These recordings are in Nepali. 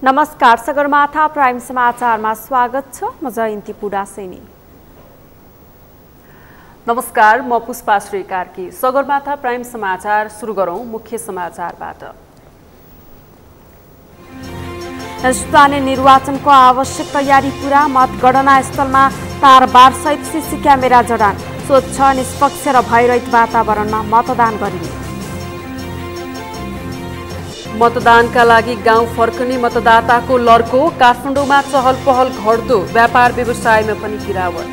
नमस्कार, सगरमाथा प्राइम समाचारमा स्वागत छ। म जयन्ती पुडासेनी। नमस्कार, म पुष्पाश्री कार्की। सगरमाथा प्राइम समाचार सुरु गरौं मुख्य समाचारबाट। स्थानीय निर्वाचनको आवश्यक तयारी पूरा, मतगणना स्थलमा तारबार सहित सीसी क्यामेरा जडान, स्वच्छ निष्पक्ष र भयरहित वातावरणमा मतदान गरिने। मतदानका लागि गाउँ फर्कने मतदाताको लर्को, काठमाडौँमा चहल पहल घट्दो, व्यापार व्यवसायमा पनि गिरावट।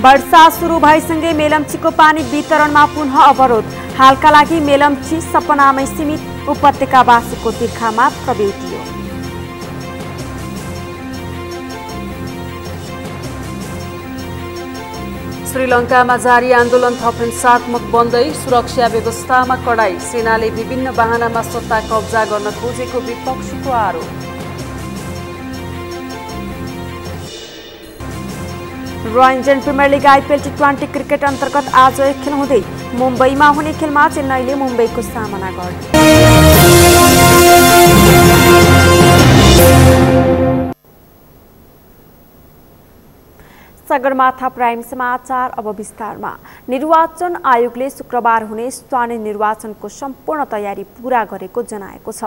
वर्षा सुरु भएसँगै मेलम्चीको पानी वितरणमा पुनः अवरोध, हालका लागि मेलम्ची सपनामै सीमित, उपत्यकावासीको तिर्खा मात्र बेटियो। श्रीलङ्कामा जारी आन्दोलन थप हिंसात्मक बन्दै, सुरक्षा व्यवस्थामा कडाई, सेनाले विभिन्न बहानामा सत्ता कब्जा गर्न खोजेको विपक्षीको आरोप। Royal Indian premier league IPL टी20 क्रिकेट अन्तर्गत आज एक खेल हुँदै मुम्बईमा हुने खेलमा चेन्नईले मुम्बईको सामना गर्यो। सगरमाथा प्राइम समाचार अब विस्तारमा। निर्वाचन आयोगले शुक्रबार हुने स्थानीय निर्वाचनको सम्पूर्ण तयारी पूरा गरेको जनाएको छ।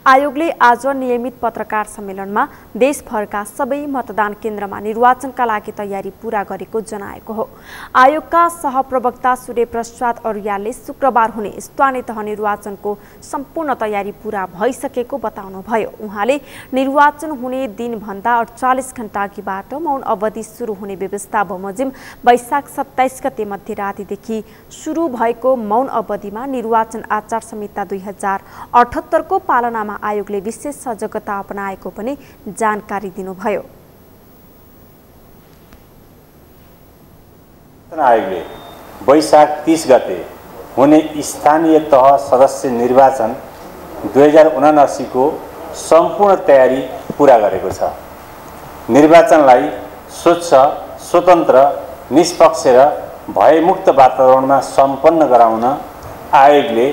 आयोगले आज नियमित पत्रकार सम्मेलनमा देशभरका सबै मतदान केन्द्रमा निर्वाचनका लागि तयारी पूरा गरेको जनाएको हो। आयोगका सहप्रवक्ता सूर्य प्रसाद अर्यालले शुक्रबार हुने स्थानीय तह निर्वाचनको सम्पूर्ण तयारी पूरा भइसकेको बताउनुभयो। उहाँले निर्वाचन हुने दिनभन्दा 48 घण्टा अघिबाट मौन अवधि सुरु हुने व्यवस्था बमोजिम वैशाख 27 गते मध्यरातिदेखि सुरु भएको मौन अवधिमा निर्वाचन आचार संहिता 2078 को पालनामा आयोगले विशेष सजगता अपनाएको पनि जानकारी दिनुभयो। आयोगले वैशाख 30 गते हुने स्थानीय तह सदस्य निर्वाचन 2079 को सम्पूर्ण तयारी पूरा गरेको छ। निर्वाचनलाई स्वच्छ, स्वतन्त्र, निष्पक्ष र भयमुक्त वातावरणमा सम्पन्न गराउन आयोगले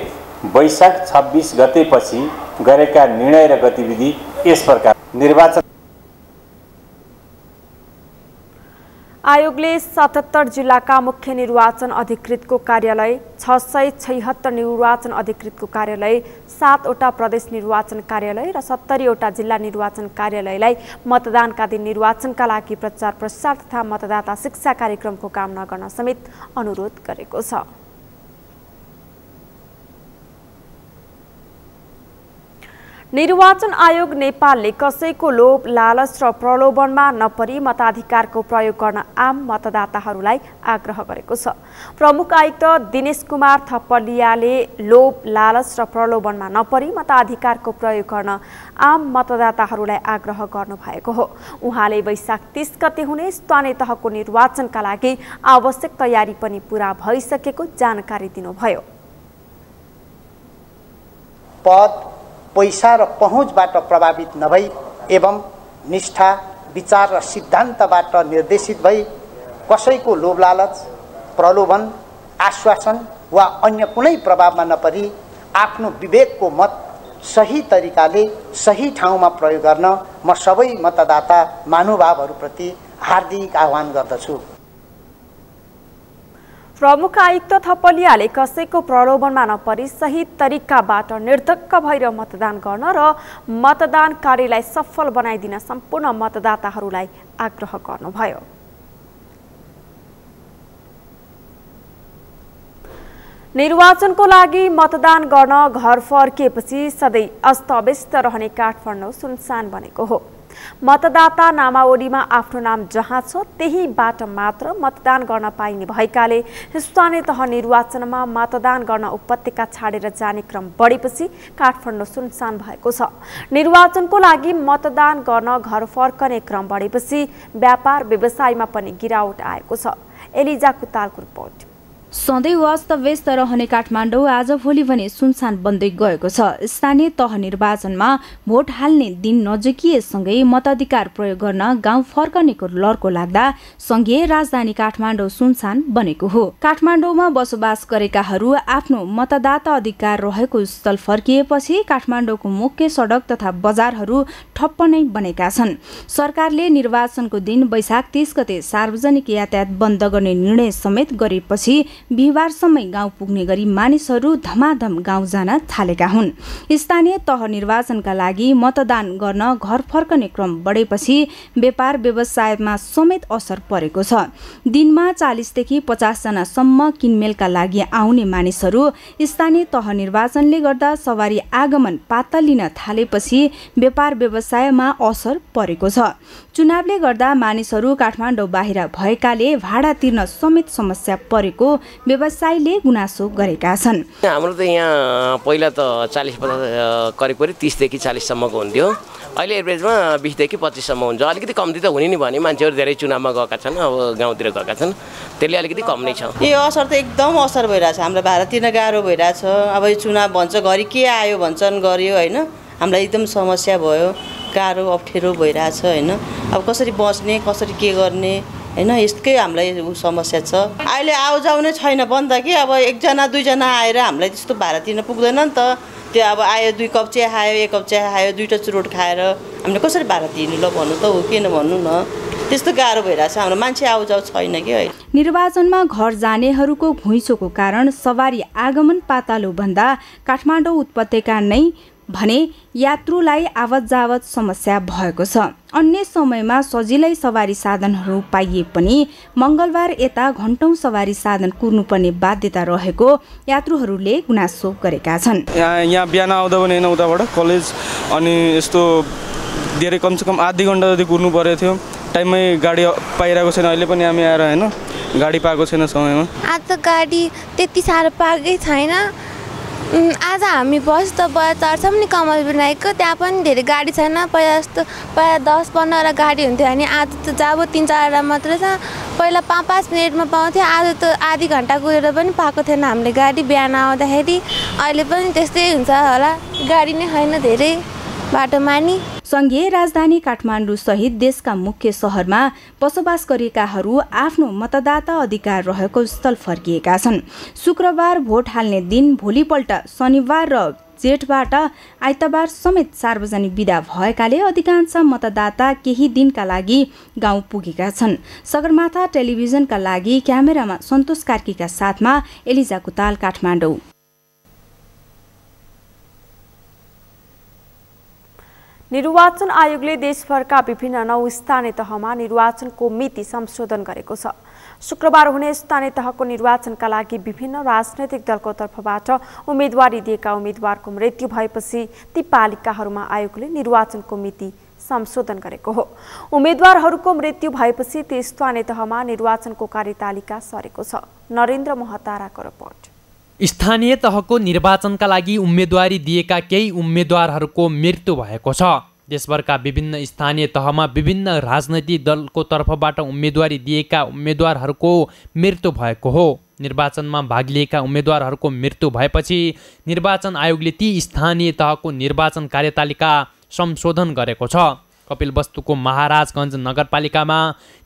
वैशाख 26 गतेपछि गरेका निर्णय र गतिविधि यस प्रकार। निर्वाचन आयोगले 77 जिल्लाका मुख्य निर्वाचन अधिकृतको कार्यालय, 676 निर्वाचन अधिकृतको कार्यालय, 7 वटा प्रदेश निर्वाचन कार्यालय र 70 वटा जिल्ला निर्वाचन कार्यालयलाई मतदानका दिन निर्वाचनका लागि प्रचार प्रसार तथा मतदाता शिक्षा कार्यक्रमको काम नगर्न समेत अनुरोध गरेको छ। निर्वाचन आयोग नेपालले कसैको लोभ, लालच र प्रलोभनमा नपरी मताधिकारको प्रयोग गर्न आम मतदाताहरूलाई आग्रह गरेको छ। प्रमुख आयुक्त दिनेश कुमार थपलियाले लोभ, लालच र प्रलोभनमा नपरी मताधिकारको प्रयोग गर्न आम मतदाताहरूलाई आग्रह गर्नुभएको हो। उहाँले वैशाख 30 गते हुने स्थानीय तहको निर्वाचनका लागि आवश्यक तयारी पनि पूरा भइसकेको जानकारी दिनुभयो। पैसा र पहुँचबाट प्रभावित नभई एवं निष्ठा, विचार र सिद्धान्तबाट निर्देशित भई कसैको लोभ, लालच, प्रलोभन, आश्वासन वा अन्य कुनै प्रभावमा नपरी आफ्नो विवेकको मत सही तरिकाले सही ठाउँमा प्रयोग गर्न म सबै मतदाता महानुभावहरूप्रति हार्दिक आह्वान गर्दछु। प्रमुख आयुक्त थपलियाले कसैको प्रलोभनमा नपरी सही तरिकाबाट निर्धक्क भएर मतदान गर्न र मतदान कार्यलाई सफल बनाइदिन सम्पूर्ण मतदाताहरूलाई आग्रह गर्नुभयो। निर्वाचनको लागि मतदान गर्न घर फर्किएपछि सधैँ अस्तव्यस्त रहने काठमाडौँ सुनसान बनेको हो। मतदाता नामावलीमा आफ्नो नाम जहाँ छ त्यहीबाट मात्र मतदान गर्न पाइने भएकाले स्थानीय तह निर्वाचनमा मतदान गर्न उपत्यका छाडेर जाने क्रम बढेपछि काठमाडौँ सुनसान भएको छ। निर्वाचनको लागि मतदान गर्न घर फर्कने क्रम बढेपछि व्यापार व्यवसायमा पनि गिरावट आएको छ। एलिजा कुतालको रिपोर्ट। सधैँ वास्तव्यस्त रहने काठमाडौँ आजभोलि भने सुनसान बन्दै गएको छ। स्थानीय तह निर्वाचनमा भोट हाल्ने दिन नजिकिएसँगै मताधिकार प्रयोग गर्न गाउँ फर्कनेको लर्को लाग्दा संघीय राजधानी काठमाडौँ सुनसान बनेको हो। काठमाडौँमा बसोबास गरेकाहरू आफ्नो मतदाता अधिकार रहेको स्थल फर्किएपछि काठमाडौँको मुख्य सडक तथा बजारहरू ठप्प नै बनेका छन्। सरकारले निर्वाचनको दिन वैशाख 30 गते सार्वजनिक यातायात बन्द गर्ने निर्णय समेत गरेपछि बिहिबारसम्मै गाउँ पुग्ने गरी मानिसहरू धमाधम गाउँ जान थालेका हुन्। स्थानीय तह निर्वाचनका लागि मतदान गर्न घर फर्कने क्रम बढेपछि व्यापार व्यवसायमा समेत असर परेको छ। दिनमा 40 देखि 50 जनासम्म किनमेलका लागि आउने मानिसहरू स्थानीय तह निर्वाचनले गर्दा सवारी आगमन पाता लिन थालेपछि व्यापार व्यवसायमा असर परेको छ। चुनावले गर्दा मानिसहरू काठमाडौँ बाहिर भएकाले भाडा तिर्न समेत समस्या परेको व्यवसायीले गुनासो गरेका छन्। हाम्रो त यहाँ पहिला त 40-50 करिब 30 देखि 40 सम्मको हुन्थ्यो। अहिले एभरेजमा 20 देखि 25 सम्म हुन्छ। अलिकति कम्ती त हुने नि भने मान्छेहरू धेरै चुनावमा गएका छन्, अब गाउँतिर गएका छन्, त्यसले अलिकति कम नै छ। यो असर त एकदम असर भइरहेछ। हाम्रो भाडा तिर्न गाह्रो भइरहेछ। अब यो चुनाव भन्छ घरि के आयो भन्छन्, गर्यो होइन, हामीलाई एकदम समस्या भयो, गाह्रो अप्ठ्यारो भइरहेछ होइन। अब कसरी बस्ने, कसरी के गर्ने होइन, यसकै हामीलाई समस्या छ। अहिले आउजाउ नै छैन बन्द कि अब एकजना दुईजना आएर हामीलाई त्यस्तो भाडा तिर्न पुग्दैन नि त। त्यो अब आयो 2 कप चिया खायो, 1 कप चिया खायो, 2टा चुरोट खाएर हामीले कसरी भाडा तिर्ने ल भन्नु त हो, किन भन्नु न। त्यस्तो गाह्रो भइरहेछ, हाम्रो मान्छे आउजाउ छैन कि अहिले। निर्वाचनमा घर जानेहरूको घुइँचोको कारण सवारी आगमन पातालो भन्दा काठमाडौँ उपत्यका नै भने यात्रुलाई आवत जावत समस्या भएको छ। अन्य समयमा सजिलै सवारी साधनहरू पाइए पनि मङ्गलबार यता घण्टौँ सवारी साधन कुर्नुपर्ने बाध्यता रहेको यात्रुहरूले गुनासो गरेका छन्। यहाँ बिहान आउँदा पनि होइन, उताबाट कलेज अनि यस्तो धेरै कमसेकम आधी घन्टा जति कुर्नु परेको थियो। टाइममै गाडी पाइरहेको छैन। अहिले पनि हामी आएर होइन गाडी पाएको छैन समयमा। आज त गाडी त्यति साह्रो पाएकै छैन। आज हामी बस त चढ्छौँ नि कमल बनाएको, त्यहाँ पनि धेरै गाडी छैन। पहिला जस्तो पहिला 10-15 गाडी हुन्थ्यो भने आज त जब 3-4 मात्रै छ। पहिला 5-5 मिनटमा पाउँथ्यो, आज त आधी घन्टा कुरेर पनि पाएको थिएन हामीले गाडी बिहान आउँदाखेरि। अहिले पनि त्यस्तै हुन्छ होला, गाडी नै छैन धेरै बाटोमा नि। संघीय राजधानी काठमाडौँ सहित देशका मुख्य सहरमा बसोबास गरेकाहरू आफ्नो मतदाता अधिकार रहेको स्थल फर्किएका छन्। शुक्रबार भोट हाल्ने दिन भोलिपल्ट शनिबार र जेठबाट आइतबार समेत सार्वजनिक बिदा भएकाले अधिकांश मतदाता केही दिनका लागि गाउँ पुगेका छन्। सगरमाथा टेलिभिजनका लागि क्यामेरामा सन्तोष कार्कीका साथमा एलिजा कुताल, काठमाडौँ। निर्वाचन आयोगले देशभरका विभिन्न 9 स्थानीय तहमा निर्वाचनको मिति संशोधन गरेको छ। शुक्रबार हुने स्थानीय तहको निर्वाचनका लागि विभिन्न राजनैतिक दलको तर्फबाट उम्मेदवारी दिएका उम्मेदवारको मृत्यु भएपछि ती पालिकाहरूमा आयोगले निर्वाचनको मिति संशोधन गरेको हो। उम्मेदवारहरूको मृत्यु भएपछि ती स्थानीय तहमा निर्वाचनको कार्यतालिका सरेको छ। नरेन्द्र महताराको रिपोर्ट। स्थानीय तहको निर्वाचनका लागि उम्मेदवारी दिएका केही उम्मेदवारहरूको मृत्यु भएको छ। देशभरका विभिन्न स्थानीय तहमा विभिन्न राजनैतिक दलको तर्फबाट उम्मेदवारी दिएका उम्मेदवारहरूको मृत्यु भएको हो। निर्वाचनमा भाग लिएका उम्मेदवारहरूको मृत्यु भएपछि निर्वाचन आयोगले ती स्थानीय तहको निर्वाचन कार्यतालिका संशोधन गरेको छ। कपिलवस्तुको महाराजगञ्ज नगरपालिकामा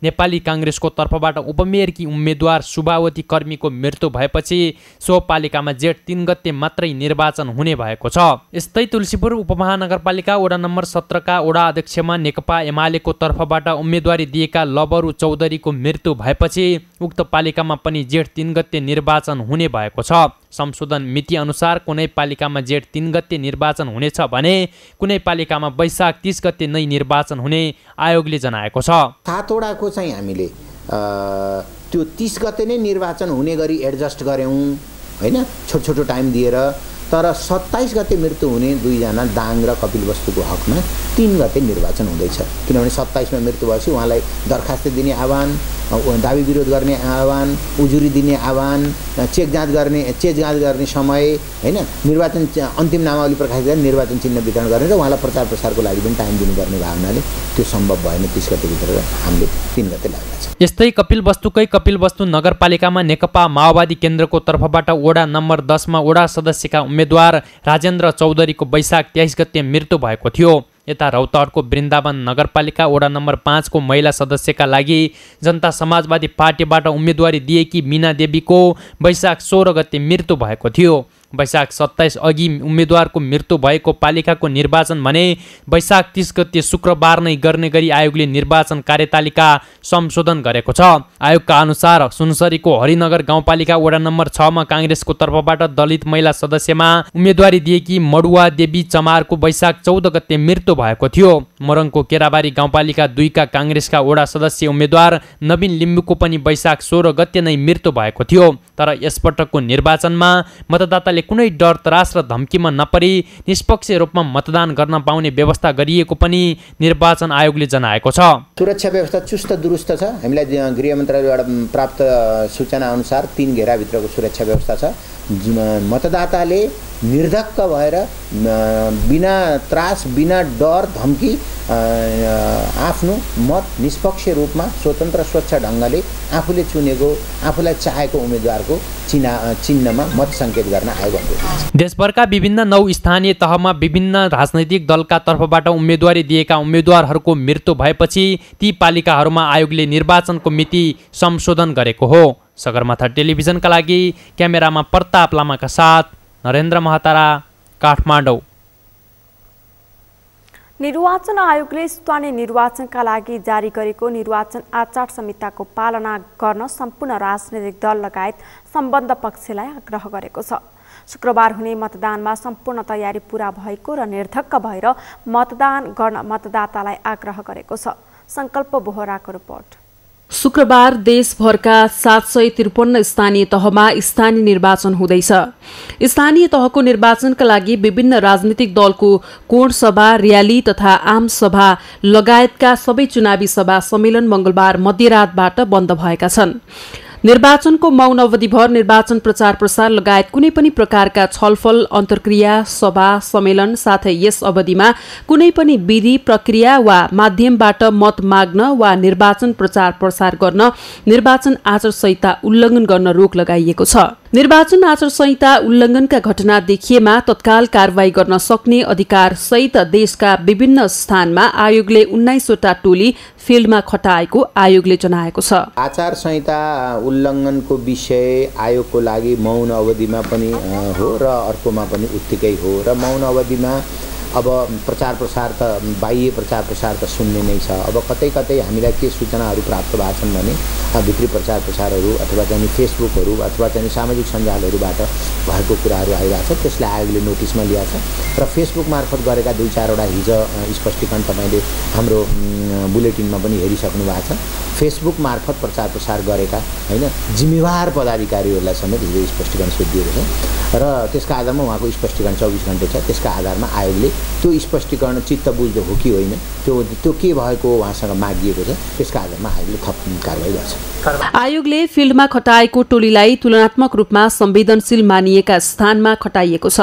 नेपाली काङ्ग्रेसको तर्फबाट उपमेयरकी उम्मेदवार सुभावती कर्मीको मृत्यु भएपछि सो पालिकामा जेठ 3 गते मात्रै निर्वाचन हुने भएको छ। यस्तै तुलसीपुर उपमहानगरपालिका वडा नम्बर 17 का वडा अध्यक्षमा नेकपा एमालेको तर्फबाट उम्मेदवारी दिएका लबरू चौधरीको मृत्यु भएपछि उक्त पालिकामा पनि जेठ 3 गते निर्वाचन हुने भएको छ। संशोधन मिति अनुसार कुनै पालिकामा जेठ 3 गते निर्वाचन हुनेछ भने कुनै पालिकामा वैशाख 30 गते नै निर्वाचन हुने आयोगले जनाएको छ। 7 वडाको चाहिँ हामीले त्यो 30 गते नै निर्वाचन हुने गरी एडजस्ट गर्यौं हैन, छोटो छोटो टाइम दिएर। तर 27 गते मृत्यु हुने 2 जना दाङ र कपिलवस्तुको हकमा 3 गते निर्वाचन हुँदैछ। किनभने 27 मा मृत्यु भएपछि उहाँलाई दरखास्त दिने आह्वान, दाबी विरोध गर्ने आह्वान, उजुरी दिने आह्वान, चेक जाँच गर्ने समय हैन, निर्वाचन अन्तिम नामावली प्रकाशित गरेर निर्वाचन चिन्ह वितरण गर्ने र उहाँलाई प्रचार प्रसारको लागि पनि टाइम दिनुपर्ने भावनाले त्यो सम्भव भएन। 30 गते भित्र हामीले 3 गते लागेको छ। यस्तै कपिलवस्तु नगरपालिकामा नेकपा माओवादी केन्द्रको तर्फबाट वडा नम्बर 10 मा वडा सदस्यका उम्मेद्वार राजेन्द्र चौधरीको वैशाख 23 गते मृत्यु भएको थियो। यता रौतहटको वृन्दावन नगरपालिका वडा नम्बर 5 को महिला सदस्यका लागि जनता समाजवादी पार्टीबाट उम्मेदवारी दिएकी मीना देवीको वैशाख 16 गते मृत्यु भएको थियो। वैशाख 27 अघि उम्मेदवारको मृत्यु भएको पालिकाको निर्वाचन भने वैशाख 30 गते शुक्रबार नै गर्ने गरी आयोगले निर्वाचन कार्यतालिका संशोधन गरेको छ। आयोगका अनुसार सुनसरीको हरिनगर गाउँपालिका वडा नम्बर 6 मा काङ्ग्रेसको तर्फबाट दलित महिला सदस्यमा उम्मेदवारी दिएकी मडुवा देवी चमारको वैशाख 14 गते मृत्यु भएको थियो। मोरङको केराबारी गाउँपालिका 2 का काङ्ग्रेसका वडा सदस्य उम्मेदवार नवीन लिम्बुको पनि वैशाख 16 गते नै मृत्यु भएको थियो। तर यसपटकको निर्वाचनमा मतदाताले कुनै डर त्रास र धम्कीमा नपरी निष्पक्ष रूपमा मतदान गर्न पाउने व्यवस्था गरिएको पनि निर्वाचन आयोगले जनाएको छ। सुरक्षा व्यवस्था चुस्त दुरुस्त छ। हामीलाई गृह मन्त्रालयबाट प्राप्त सूचना अनुसार 3 घेराभित्रको सुरक्षा व्यवस्था छ। मतदाताले निर्धक्क भएर बिना त्रास, बिना डर धम्की आफ्नो मत निष्पक्ष रूपमा स्वतन्त्र स्वच्छ ढङ्गले आफूले चुनेको, आफूलाई चाहेको उम्मेदवारको चिन्हमा मत सङ्केत गर्न आयोग अनुरोध गर्छ। देशभरका विभिन्न 9 स्थानीय तहमा विभिन्न राजनैतिक दलका तर्फबाट उम्मेदवारी दिएका उम्मेदवारहरूको मृत्यु भएपछि ती पालिकाहरूमा आयोगले निर्वाचनको मिति संशोधन गरेको हो। सगरमाथा टेलिभिजनका लागि क्यामेरामा प्रताप लामाका साथ नरेन्द्र महतारा, काठमाडौँ। निर्वाचन आयोगले स्थानीय निर्वाचनका लागि जारी गरेको निर्वाचन आचार संहिताको पालना गर्न सम्पूर्ण राजनैतिक दल लगायत सम्बद्ध पक्षलाई आग्रह गरेको छ। शुक्रबार हुने मतदानमा सम्पूर्ण तयारी पूरा भएको र निर्धक्क भएर मतदान गर्न मतदातालाई आग्रह गरेको छ। संकल्प बोहराको रिपोर्ट। शुक्रबार देशभरका 753 स्थानीय तहमा स्थानीय निर्वाचन हुँदैछ। स्थानीय तहको निर्वाचनका लागि विभिन्न राजनीतिक दलको कोण सभा, र्याली तथा आम सभा लगायतका सबै चुनावी सभा सम्मेलन मंगलबार मध्यरातबाट बन्द भएका छन्। निर्वाचनको मौन अवधिभर निर्वाचन प्रचार प्रसार लगायत कुनै पनि प्रकारका छलफल, अन्तर्क्रिया, सभा, सम्मेलन साथै यस अवधिमा कुनै पनि विधि, प्रक्रिया वा माध्यमबाट मत माग्न वा निर्वाचन प्रचार प्रसार गर्न निर्वाचन आचार संहिता उल्लङ्घन गर्न रोक लगाइएको छ। निर्वाचन आचार संहिता उल्लङ्घनका घटना देखिएमा तत्काल कारवाही गर्न सक्ने अधिकार सहित देशका विभिन्न स्थानमा आयोगले 19 वटा टोली फिल्डमा खटाएको आयोगले जनाएको छ। आचार संहिता उल्लङ्घनको विषय आयोगको लागि मौन अवधिमा पनि हो र अर्कोमा पनि उत्तिकै हो। र मौन अवधिमा अब प्रचार प्रसार त बाह्य प्रचार प्रसार त सुन्ने नै छ। अब कतै कतै हामीलाई के सूचनाहरू प्राप्त भएको छन् भने भित्री प्रचार प्रसारहरू अथवा चाहिँ फेसबुकहरू अथवा चाहिँ सामाजिक सञ्जालहरूबाट भएको कुराहरू आइरहेको छ। त्यसलाई आयोगले नोटिसमा लिएको छ र फेसबुक मार्फत गरेका 2-4 वटा हिजो स्पष्टीकरण तपाईँले हाम्रो बुलेटिनमा पनि हेरिसक्नु भएको छ। फेसबुक मार्फत प्रचार प्रसार गरेका हैन जिम्मेवार पदाधिकारीहरूलाई समेत हिजो स्पष्टीकरण सुधिएको छ र त्यसका आधारमा उहाँको स्पष्टीकरण 24 घण्टे छ। त्यसका आधारमा आयोगले त्यो स्पष्टीकरण चित्त बुझ्दो हो कि होइन त्यो के भएको उहाँसँग मागिएको छ, त्यसका आधारमा आयोगले थप कारबाही गर्छ। आयोगले फिल्डमा खटाएको टोलीलाई तुलनात्मक रूपमा संवेदनशील मानिएका स्थानमा खटाइएको छ।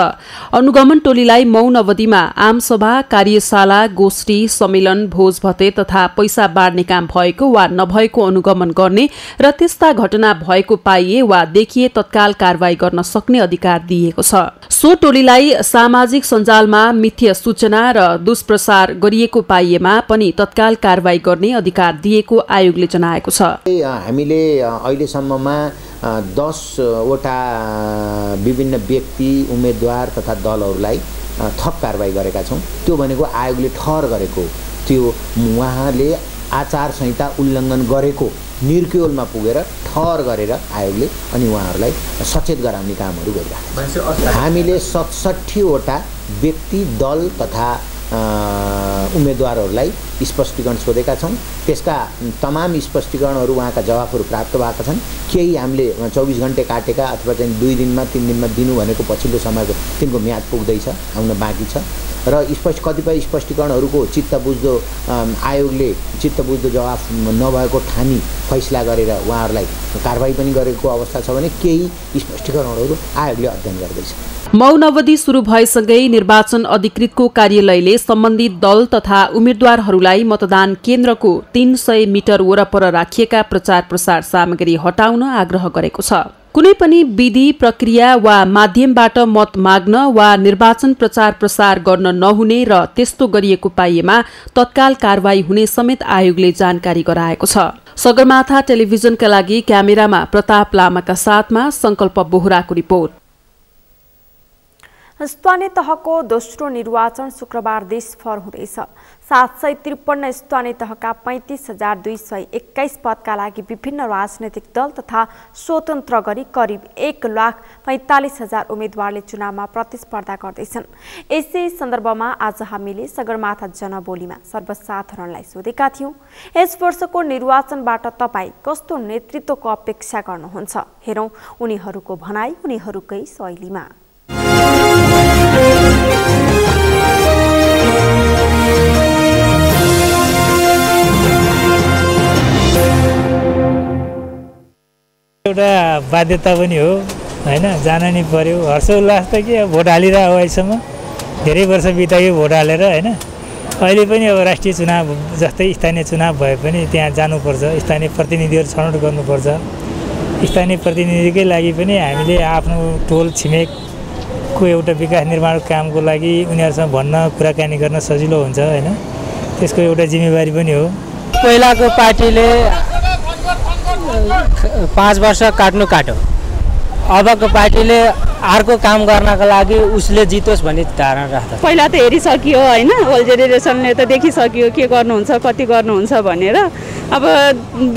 अनुगमन टोलीलाई मौन अवधिमा आमसभा, कार्यशाला, गोष्ठी, सम्मेलन, भोज भते तथा पैसा बाँड्ने काम भएको वा नभएको अनुगमन गर्ने र त्यस्ता घटना भएको पाइए वा देखिए तत्काल कारबाही गर्न सक्ने अधिकार दिइएको छ। सो टोलीलाई सामाजिक सञ्जालमा मिथ्या सूचना र दुष्प्रचार गरिएको पाइएमा पनि तत्काल कारबाही गर्ने अधिकार दिएको आयोगले जनाएको छ। हामीले अहिलेसम्ममा 10 वटा विभिन्न व्यक्ति, उम्मेदवार तथा दलहरूलाई थप कारबाही गरेका छौँ। त्यो भनेको आयोगले ठहर गरेको त्यो उहाँले आचार संहिता उल्लङ्घन गरेको निर्क्योलमा पुगेर ठहर गरेर आयोगले अनि उहाँहरूलाई सचेत गराउने कामहरू गरिरहेको छ। हामीले 67 वटा व्यक्ति, दल तथा उम्मेदवारहरूलाई स्पष्टीकरण सोधेका छौँ। त्यसका तमाम स्पष्टीकरणहरू उहाँका जवाफहरू प्राप्त भएका छन्। केही हामीले 24 घन्टे काटेका अथवा चाहिँ 2 दिनमा 3 दिनमा दिनु भनेको पछिल्लो समयको तिनको म्याद पुग्दैछ, आउन बाँकी छ र कतिपय स्पष्टीकरणहरूको चित्तबुझ्दो आयोगले चित्तबुझ्दो जवाफ नभएको ठानी फैसला गरेर उहाँहरूलाई कारबाही पनि गरेको अवस्था छ भने केही स्पष्टीकरणहरू आयोगले अध्ययन गर्दैछ। मौन अवधि सुरु भएसँगै निर्वाचन अधिकृतको कार्यालयले सम्बन्धित दल तथा उम्मेद्वारहरूलाई मतदान केन्द्रको 300 मिटर वरपर राखिएका प्रचार प्रसार सामग्री हटाउन आग्रह गरेको छ। कुनै पनि विधि प्रक्रिया वा माध्यमबाट मत माग्न वा निर्वाचन प्रचार प्रसार गर्न नहुने र त्यस्तो गरिएको पाइएमा तत्काल कारवाही हुने समेत आयोगले जानकारी गराएको छ। सगरमाथा टेलिभिजनका लागि क्यामेरामा प्रताप लामाका साथमा संकल्प बोहराको रिपोर्ट। स्थानीय तहको दोस्रो निर्वाचन शुक्रबार देशभर हुँदैछ। 753 स्थानीय तहका 35,221 पदका लागि विभिन्न राजनैतिक दल तथा स्वतन्त्र गरी करिब 1,45,000 उम्मेद्वारले चुनावमा प्रतिस्पर्धा गर्दैछन्। यसै सन्दर्भमा आज हामीले सगरमाथा जनबोलीमा सर्वसाधारणलाई सोधेका थियौं, यस वर्षको निर्वाचनबाट तपाईँ कस्तो नेतृत्वको अपेक्षा गर्नुहुन्छ? हेरौं उनीहरूको भनाई उनीहरूकै शैलीमा। एउटा बाध्यता पनि हो हैन, जान नि पर्यो। हर्षोल्लास त के भोट हालिरहेको अहिलेसम्म धेरै वर्ष बितायो भोट हालेर हैन। अहिले पनि अब राष्ट्रिय चुनाव जस्तै स्थानीय चुनाव भए पनि त्यहाँ जानुपर्छ, स्थानीय प्रतिनिधिहरू छनौट गर्नुपर्छ। स्थानीय प्रतिनिधिकै लागि पनि हामीले आफ्नो टोल छिमेकको एउटा विकास निर्माण कामको लागि उनीहरूसँग भन्न कुराकानी गर्न सजिलो हुन्छ हैन, त्यसको एउटा जिम्मेवारी पनि हो। पहिलाको पार्टीले 5 वर्ष काट्यो, अबको पार्टीले अर्को काम गर्नको लागि उसले जितोस् भन्ने धारणा राख्छ। पहिला त हेरिसकियो हैन, ओल्ड जेनेरेसनले त देखिसकियो के गर्नुहुन्छ कति गर्नुहुन्छ भनेर। अब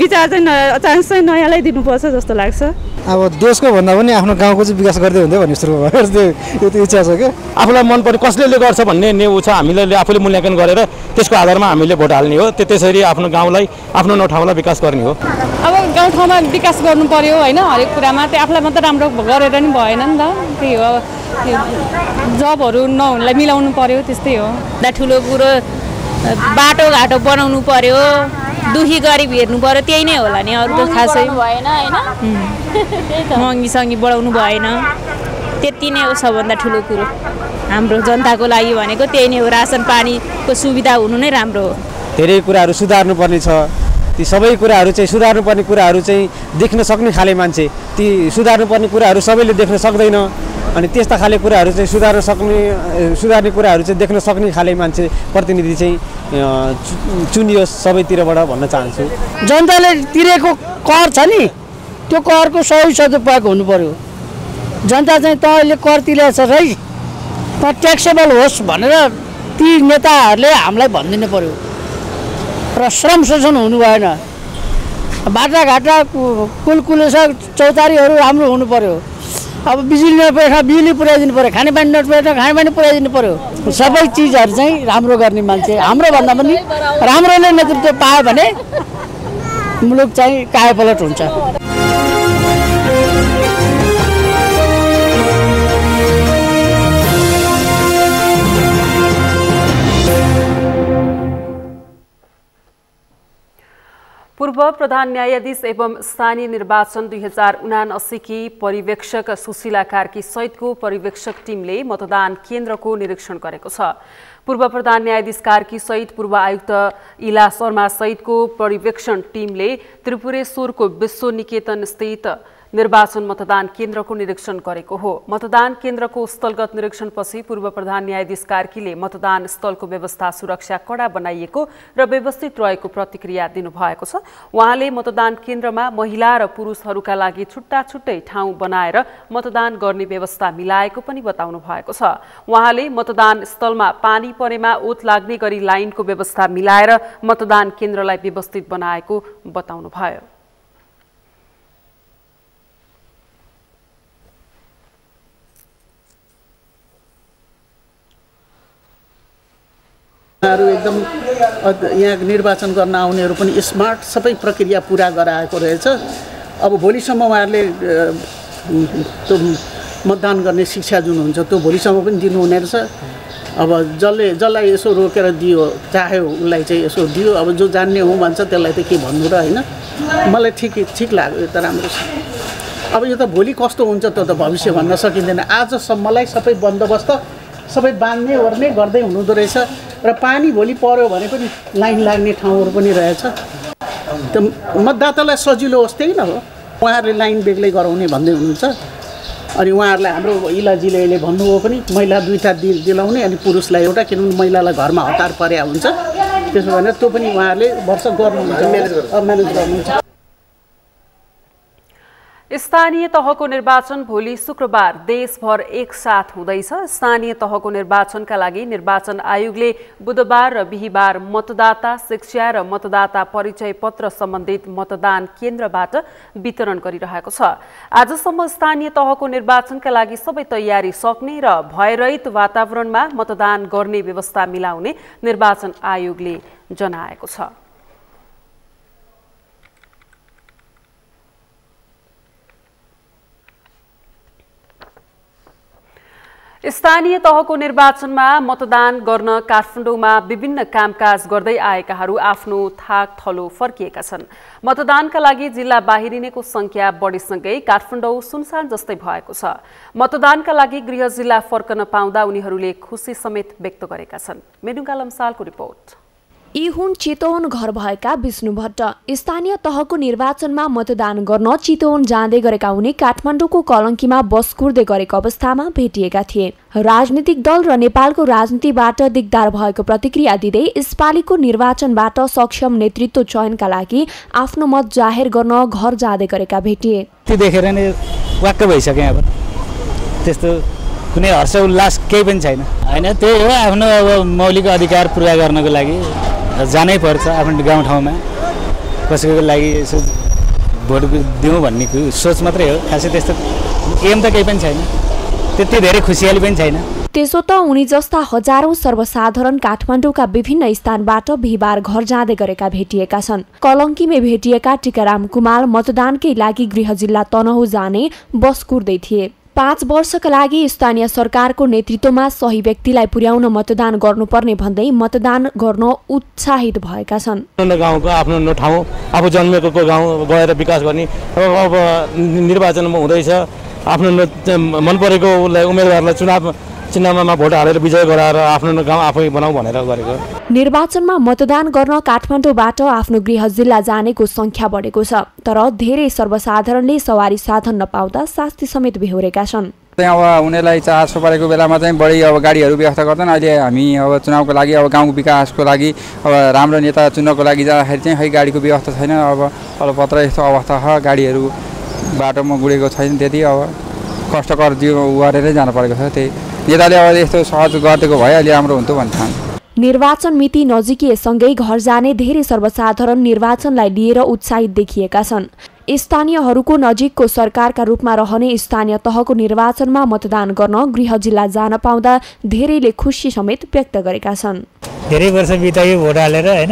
विचार चाहिँ चान्स चाहिँ नयाँलाई दिनुपर्छ जस्तो लाग्छ। अब देशको भन्दा पनि आफ्नो गाउँको चाहिँ विकास गर्दै हुँदै भन्ने सुरु भयो। यो त इच्छा छ क्या, आफूलाई मन पर्ने कसले गर्छ भन्ने ऊ छ, हामीले आफूले मूल्याङ्कन गरेर त्यसको आधारमा हामीले भोट हाल्ने हो। त्यसरी आफ्नो गाउँलाई आफ्नो ठाउँलाई विकास गर्ने हो। अब गाउँठाउँमा विकास गर्नु पर्यो हैन, हरेक कुरामा त्यो आफूलाई मात्र राम्रो गरेर नि भएन नि त। त्यही हो, जबहरू नहुनलाई मिलाउनु पर्यो, त्यस्तै हो। ठुलो कुरो बाटोघाटो बनाउनु पर्यो, दुखी गरिब हेर्नु पर्यो, त्यही नै होला नि, अरू त खासै भएन हैन। महँगी बढाउनु भएन, त्यति नै हो सबभन्दा ठुलो कुरो हाम्रो जनताको लागि भनेको त्यही नै हो। रासन पानीको सुविधा हुनु नै राम्रो हो। धेरै कुराहरू सुधार्नु पर्ने छ, ती सबै कुराहरू चाहिँ सुधार्नुपर्ने कुराहरू चाहिँ देख्न सक्ने खाले मान्छे, ती सुधार्नुपर्ने कुराहरू सबैले देख्न सक्दैन। अनि त्यस्ता खाले कुराहरू चाहिँ सुधार्ने कुराहरू चाहिँ देख्न सक्ने खाले मान्छे प्रतिनिधि चाहिँ चुनियोस् सबैतिरबाट भन्न चाहन्छु। जनताले तिरेको कर छ नि, त्यो करको सही सदुपयोग हुनु पर्यो। जनता चाहिँ तैँले कर तिरेछ है, त ट्याक्सेबल होस् भनेर ती नेताहरूले हामीलाई भनिदिनु पर्यो। र श्रम शोषण हुनु भएन, बाटाघाटा कुलकुलेसा चौतारीहरू राम्रो हुनु पर्यो। अब बिजुली नपुगेको बिजुली पुर्याइदिनु पर्यो, खानेपानी नपुगेको खानेपानी पुर्याइदिनु पर्यो। सबै चिजहरू चाहिँ राम्रो गर्ने मान्छे, हाम्रो भन्दा पनि राम्रोले नेतृत्व पायो भने मुलुक चाहिँ कायापलट हुन्छ। पूर्व प्रधान न्यायाधीश एवं स्थानीय निर्वाचन 2079 की पर्यवेक्षक सुशीला कार्की सहितको पर्यवेक्षक टिमले मतदान केन्द्रको निरीक्षण गरेको छ। पूर्व प्रधान न्यायाधीश कार्की सहित पूर्व आयुक्त इला शर्मा सहितको पर्यवेक्षण टिमले त्रिपुरेश्वरको विश्व निकेतन स्थित निर्वाचन मतदान केन्द्रको निरीक्षण गरेको हो। मतदान केन्द्रको स्थलगत निरीक्षणपछि पूर्व प्रधान न्यायाधीश कार्कीले मतदान स्थलको व्यवस्था सुरक्षा कडा बनाइएको र व्यवस्थित रहेको प्रतिक्रिया दिनुभएको छ। उहाँले मतदान केन्द्रमा महिला र पुरुषहरूका लागि छुट्टा छुट्टै ठाउँ बनाएर मतदान गर्ने व्यवस्था मिलाएको पनि बताउनु भएको छ। उहाँले मतदान स्थलमा पानी परेमा ओत लाग्ने गरी लाइनको व्यवस्था मिलाएर मतदान केन्द्रलाई व्यवस्थित बनाएको बताउनुभयो। एकदम यहाँ निर्वाचन गर्न आउनेहरू पनि स्मार्ट सबै प्रक्रिया पुरा गराएको रहेछ। अब भोलिसम्म उहाँहरूले त्यो मतदान गर्ने शिक्षा जुन हुन्छ त्यो भोलिसम्म पनि दिनुहुने रहेछ। अब जसलाई यसो रोकेर दियो चाह्यो उसलाई चाहिँ यसो दियो। अब जो जान्ने हो भन्छ त्यसलाई त के भन्नु र होइन। मलाई ठिक लाग्यो, यो त राम्रो छ। अब यो त भोलि कस्तो हुन्छ त्यो त भविष्य भन्न सकिँदैन। आजसम्मलाई सबै बन्दोबस्त सबै बाँध्ने ओर्ने गर्दै हुनुहुँदो रहेछ र पानी भोलि पर्यो भने पनि लाइन लाग्ने ठाउँहरू पनि रहेछ। त्यो मतदातालाई सजिलो होस् त्यही न हो। उहाँहरूले लाइन बेग्लै गराउने भन्दै हुनुहुन्छ। अनि उहाँहरूलाई हाम्रो इलाजीले भन्नुभयो पनि महिला 2टा दिलाउने अनि पुरुषलाई एउटा, किनभने महिलालाई घरमा हतार परे हुन्छ। त्यसो भनेर त्यो पनि उहाँहरूले वर्ष गर्नुहुन्छ, म्यानेज गर्नुहुन्छ। स्थानीय तहको निर्वाचन भोलि शुक्रबार देशभर एकसाथ हुँदैछ। स्थानीय तहको निर्वाचनका लागि निर्वाचन आयोगले बुधबार र बिहीबार मतदाता शिक्षा र मतदाता परिचय पत्र सम्बन्धित मतदान केन्द्रबाट वितरण गरिरहेको छ। आजसम्म स्थानीय तहको निर्वाचनका लागि सबै तयारी सक्ने र भयरहित वातावरणमा मतदान गर्ने व्यवस्था मिलाउने निर्वाचन आयोगले जनाएको छ। स्थानीय तहको निर्वाचनमा मतदान गर्न काठमाडौँमा विभिन्न कामकाज गर्दै आएकाहरू आफ्नो थाक थलो फर्किएका छन्। मतदानका लागि जिल्ला बाहिरिनेको संख्या बढेसँगै काठमाडौँ सुनसान जस्तै भएको छ। मतदानका लागि गृह जिल्ला फर्कन पाउँदा उनीहरूले खुसी समेत व्यक्त गरेका छन्। मेनुका लम्सालको रिपोर्ट। यी हुन् चितवन घर भएका विष्णु भट्ट। स्थानीय तहको निर्वाचनमा मतदान गर्न चितवन जाँदै गरेका उनी काठमाडौँको कलङ्कीमा बस कुर्दै गरेको अवस्थामा भेटिएका थिए। राजनीतिक दल र नेपालको राजनीतिबाट दिगदार भएको प्रतिक्रिया दिँदै यसपालिको निर्वाचनबाट सक्षम नेतृत्व चयनका लागि आफ्नो मत जाहेर गर्न घर जाँदै गरेका भेटिए। त्यो देखेर नै वाक्क भइसके। अब त्यस्तो कुनै हर्ष उल्लास केही पनि छैन हैन। त्यही हो, आफ्नो अब मौलिक अधिकार पुरा गर्नको लागि जानै पर्छ आफ्नो गाउँठाउँमा। कसैको लागि यसो भोट दिउँ भन्ने सोच मात्रै हो, खासै त्यस्तो एम त केही पनि छैन। त्यति धेरै खुसियाली पनि छैन। त्यसो त उनी जस्ता हजारौं सर्वसाधारण काठमाडौँका विभिन्न स्थानबाट बिहीबार घर जाँदै गरेका भेटिएका छन्। कलङ्कीमै भेटिएका टीकाराम कुमार मतदानकै लागि गृह जिल्ला तनहुँ जाने बस कुर्दै थिए। 5 वर्षका लागि स्थानीय सरकारको नेतृत्वमा सही व्यक्तिलाई पुर्याउन मतदान गर्नुपर्ने भन्दै मतदान गर्न उत्साहित भएका छन्। गाउँको आफ्नो ठाउँ आफू जन्मेको गाउँ गएर विकास गर्ने अब निर्वाचनमा हुँदैछ। आफ्नो मन परेको उम्मेदवारलाई चिन्हमा भोट हालेर विजय गराएर आफ्नो गाउँ आफै बनाऊ भनेर गरेको। निर्वाचनमा मतदान गर्न काठमाडौँबाट आफ्नो गृह जिल्ला जानेको संख्या बढेको छ, तर धेरै सर्वसाधारणले सवारी साधन नपाउँदा शास्ति समेत बेहोरेका छन्। अब उनीहरूलाई चासो परेको बेलामा चाहिँ बढी अब गाडीहरू व्यवस्था गर्छन्। अहिले हामी अब चुनावको लागि अब गाउँको विकासको लागि अब राम्रो नेता चुन्नको लागि जाँदाखेरि चाहिँ खै गाडीको व्यवस्था छैन। अब अलपत्र यस्तो अवस्था छ, गाडीहरू बाटोमा गुडेको छैन। त्यति अब कष्टकर जीव गरेरै जानु परेको छ। त्यही नेताले अब यस्तो सहज गरिदिएको भए अलि राम्रो हुन्थ्यो भन्ने ठान। निर्वाचन मिति नजिकिएसँगै घर जाने धेरै सर्वसाधारण निर्वाचनलाई लिएर उत्साहित देखिएका छन्। स्थानीयहरूको नजिकको सरकारका रूपमा रहने स्थानीय तहको निर्वाचनमा मतदान गर्न गृह जिल्ला जान पाउँदा धेरैले खुसी समेत व्यक्त गरेका छन्। धेरै वर्ष बितायो भोट हालेर हैन।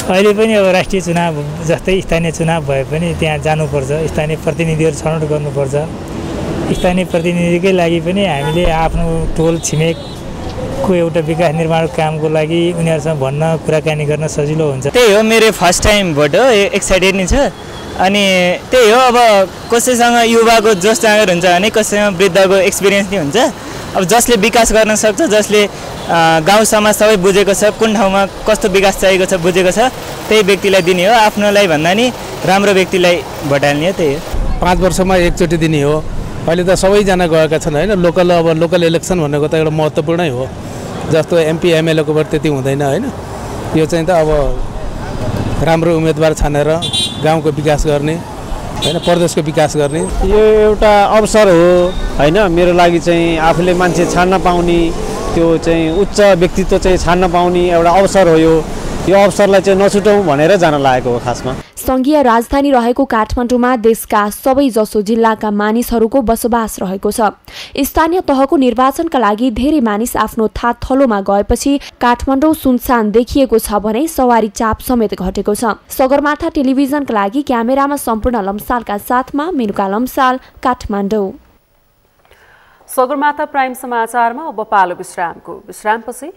अहिले पनि अब राष्ट्रिय चुनाव जस्तै स्थानीय चुनाव भए पनि त्यहाँ जानुपर्छ, स्थानीय प्रतिनिधिहरू छनौट गर्नुपर्छ। स्थानीय प्रतिनिधिकै लागि पनि हामीले आफ्नो टोल छिमेकको एउटा विकास निर्माण कामको लागि उनीहरूसँग भन्न कुराकानी गर्न सजिलो हुन्छ। त्यही हो, मेरो फर्स्ट टाइम भोट हो, एक्साइटेड नि छ। अनि त्यही हो, अब कसैसँग युवाको जोस जाँगर हुन्छ भने कसैसँग वृद्धको एक्सपिरियन्स नि हुन्छ। अब जसले विकास गर्न सक्छ, जसले गाउँ समाज सबै बुझेको छ, कुन ठाउँमा कस्तो विकास चाहिएको छ बुझेको छ, त्यही व्यक्तिलाई दिने हो। आफ्नोलाई भन्दा नि राम्रो व्यक्तिलाई भोट हाल्ने हो। त्यही हो, 5 वर्षमा एकचोटि दिने हो। अहिले त सबैजना गएका छन् होइन। लोकल इलेक्सन भनेको त एउटा महत्त्वपूर्णै हो। जस्तो MP MLA को भोट त्यति हुँदैन होइन। यो चाहिँ त अब राम्रो उम्मेदवार छानेर गाउँको विकास गर्ने होइन, प्रदेशको विकास गर्ने यो एउटा अवसर हो होइन। मेरो लागि चाहिँ आफूले मान्छे छान्न पाउने, त्यो चाहिँ उच्च व्यक्तित्व चाहिँ छान्न पाउने एउटा अवसर हो। यो अवसरलाई चाहिँ नछुटाउँ भनेर जान लागेको हो खासमा। संघीय राजधानी रहेको काठमाडौँमा देशका सबैजसो जिल्लाका मानिसहरूको बसोबास रहेको छ। स्थानीय तहको निर्वाचनका लागि धेरै मानिस आफ्नो थलोमा गएपछि काठमाडौँ सुनसान देखिएको छ भने सवारी चाप समेत घटेको छ। सगरमाथा टेलिभिजनका लागि क्यामेरामा सम्पूर्ण लम्सालका साथमा मेनुका लम्साल, काठमाडौँ। सगरमाथा प्राइम समाचारमा अब पालो विश्रामको। विश्रामपछि